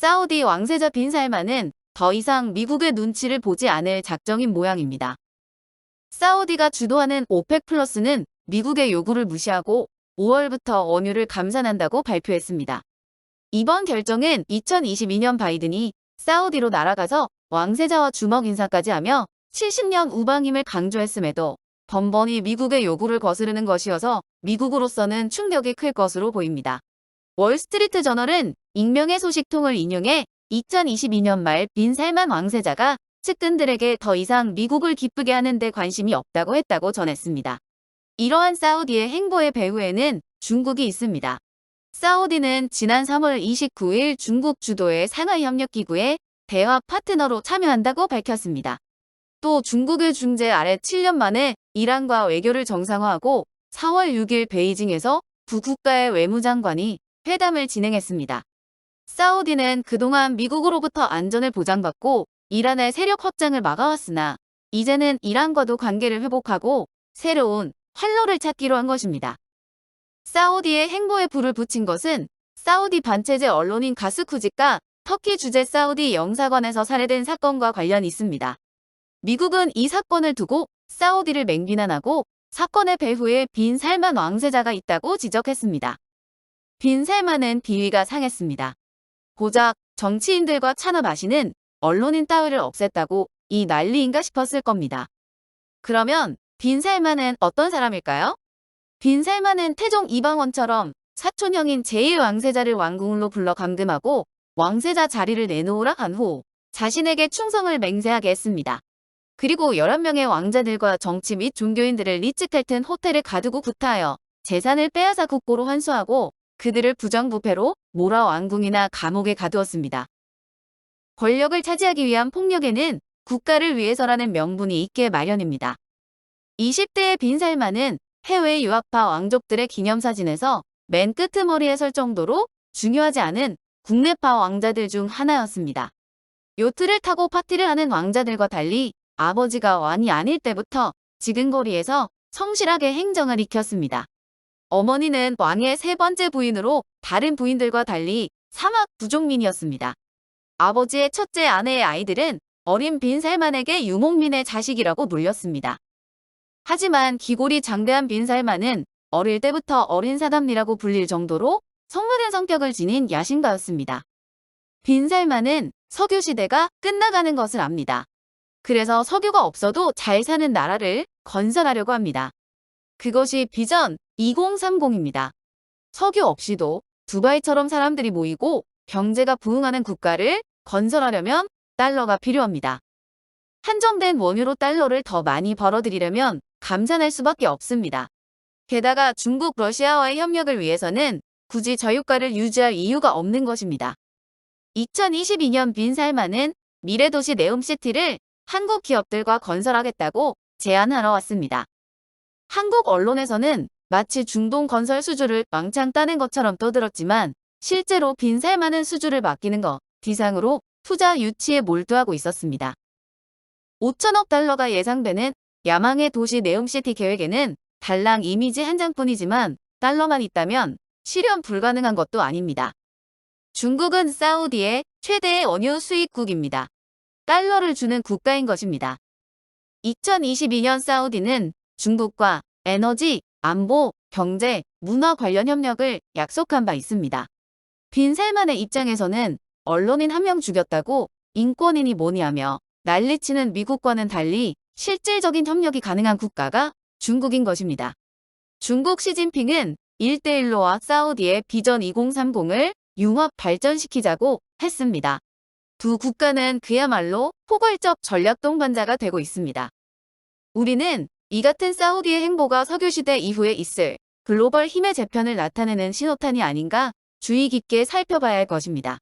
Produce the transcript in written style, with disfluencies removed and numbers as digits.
사우디 왕세자 빈 살만은 더 이상 미국의 눈치를 보지 않을 작정인 모양입니다. 사우디가 주도하는 오펙 플러스는 미국의 요구를 무시하고 5월부터 원유를 감산한다고 발표했습니다. 이번 결정은 2022년 바이든이 사우디로 날아가서 왕세자와 주먹 인사까지 하며 70년 우방임을 강조했음에도 번번이 미국의 요구를 거스르는 것이어서 미국으로서는 충격이 클 것으로 보입니다. 월스트리트 저널은 익명의 소식통을 인용해 2022년 말 빈 살만 왕세자가 측근들에게 더 이상 미국을 기쁘게 하는 데 관심이 없다고 했다고 전했습니다. 이러한 사우디의 행보의 배후에는 중국이 있습니다. 사우디는 지난 3월 29일 중국 주도의 상하이협력기구에 대화 파트너로 참여한다고 밝혔습니다. 또 중국의 중재 아래 7년 만에 이란과 외교를 정상화하고 4월 6일 베이징에서 두 국가의 외무장관이 회담을 진행했습니다. 사우디는 그동안 미국으로부터 안전을 보장받고 이란의 세력 확장을 막아왔으나 이제는 이란과도 관계를 회복하고 새로운 활로를 찾기로 한 것입니다. 사우디의 행보에 불을 붙인 것은 사우디 반체제 언론인 가스쿠지가 터키 주재 사우디 영사관에서 살해된 사건과 관련이 있습니다. 미국은 이 사건을 두고 사우디를 맹비난하고 사건의 배후에 빈 살만 왕세자가 있다고 지적했습니다. 빈 살만은 비위가 상했습니다. 고작 정치인들과 차나 마시는 언론인 따위를 없앴다고 이 난리인가 싶었을 겁니다. 그러면 빈 살만은 어떤 사람일까요? 빈 살만은 태종 이방원처럼 사촌형인 제2왕세자를 왕궁으로 불러 감금하고 왕세자 자리를 내놓으라 한 후 자신에게 충성을 맹세하게 했습니다. 그리고 11명의 왕자들과 정치 및 종교인들을 리츠칼튼 호텔에 가두고 구타하여 재산을 빼앗아 국고로 환수하고 그들을 부정부패로 몰아 왕궁이나 감옥에 가두었습니다. 권력을 차지하기 위한 폭력에는 국가를 위해서라는 명분이 있게 마련입니다. 20대의 빈 살만은 해외 유학파 왕족들의 기념사진에서 맨 끄트머리에 설 정도로 중요하지 않은 국내파 왕자들 중 하나였습니다. 요트를 타고 파티를 하는 왕자들과 달리 아버지가 왕이 아닐 때부터 지근거리에서 성실하게 행정을 익혔습니다. 어머니는 왕의 세 번째 부인으로 다른 부인들과 달리 사막 부족민이었습니다. 아버지의 첫째 아내의 아이들은 어린 빈 살만에게 유목민의 자식이라고 놀렸습니다. 하지만 기골이 장대한 빈 살만은 어릴 때부터 어린 사담니라고 불릴 정도로 성무된 성격을 지닌 야심가였습니다. 빈 살만은 석유 시대가 끝나가는 것을 압니다. 그래서 석유가 없어도 잘 사는 나라를 건설하려고 합니다. 그것이 비전 2030입니다. 석유 없이도 두바이처럼 사람들이 모이고 경제가 부흥하는 국가를 건설하려면 달러가 필요합니다. 한정된 원유로 달러를 더 많이 벌어들이려면 감산할 수밖에 없습니다. 게다가 중국, 러시아와의 협력을 위해서는 굳이 저유가를 유지할 이유가 없는 것입니다. 2022년 빈 살만은 미래도시 네옴시티를 한국 기업들과 건설하겠다고 제안하러 왔습니다. 한국 언론에서는 마치 중동 건설 수주를 왕창 따는 것처럼 떠들었지만 실제로 빈 살만은 수주를 맡기는 것 비상으로 투자 유치에 몰두하고 있었습니다. 5천억 달러가 예상되는 야망의 도시 네옴시티 계획에는 달랑 이미지 한 장뿐이지만 달러만 있다면 실현 불가능한 것도 아닙니다. 중국은 사우디의 최대의 원유 수입국입니다. 달러를 주는 국가인 것입니다. 2022년 사우디는 중국과 에너지, 안보, 경제, 문화 관련 협력을 약속한 바 있습니다. 빈 살만의 입장에서는 언론인 한 명 죽였다고 인권이니 뭐니 하며 난리치는 미국과는 달리 실질적인 협력이 가능한 국가가 중국인 것입니다. 중국 시진핑은 1대1로와 사우디의 비전 2030을 융합 발전시키자고 했습니다. 두 국가는 그야말로 포괄적 전략 동반자가 되고 있습니다. 우리는 이 같은 사우디의 행보가 석유시대 이후에 있을 글로벌 힘의 재편을 나타내는 신호탄이 아닌가 주의 깊게 살펴봐야 할 것입니다.